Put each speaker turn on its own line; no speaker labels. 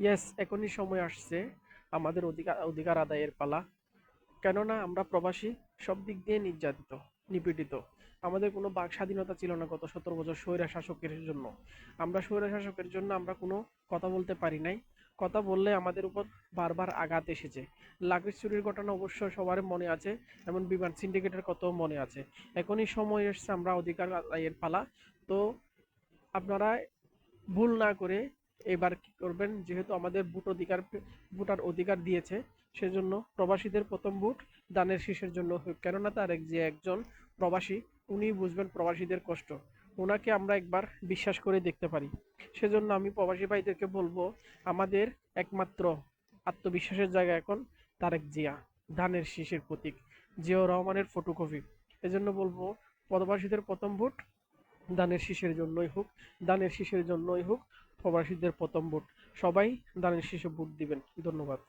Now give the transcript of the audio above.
Yes, এখনই সময় আসছে আমাদের অধিকার অধিকার আদায়ের পালা। কেননা আমরা প্রবাসী, সব দিক দিয়ে নির্যাতিত, নিপীড়িত। আমাদের কোনো বাক স্বাধীনতা ছিল না গত 17 বছর স্বৈরা শাসকের জন্য। আমরা স্বৈরা শাসকের জন্য আমরা কোনো কথা বলতে পারি নাই। কথা বললে আমাদের উপর বারবার আঘাত এসেছে। লাকড়ি চুরির ঘটনা অবশ্য সবার মনে আছে, এমন বিমান সিন্ডিকেটের কথাও মনে আছে। এখনই সময় এসছে আমরা অধিকার আদায়ের পালা। তো আপনারা ভুল না করে এবার কি করবেন, যেহেতু আমাদের ভোটার অধিকার দিয়েছে, সেজন্য প্রবাসীদের প্রথম ভোট দানের শীষের জন্য হোক। কেননা যে একজন প্রবাসী, উনি বুঝবেন প্রবাসীদের কষ্ট। ওনাকে আমরা একবার বিশ্বাস করে দেখতে পারি। সেজন্য আমি প্রবাসী ভাইদেরকে বলবো, আমাদের একমাত্র আত্মবিশ্বাসের জায়গা এখন তারেক জিয়া, ধানের শীষের প্রতীক, জিয়াউর রহমানের ফটোকপি। এজন্য বলবো, প্রবাসীদের প্রথম ভোট দানের শীষের জন্যই হোক, প্রবাসীদের প্রথম ভোট। সবাই দানের শীষে ভোট দিবেন। ধন্যবাদ।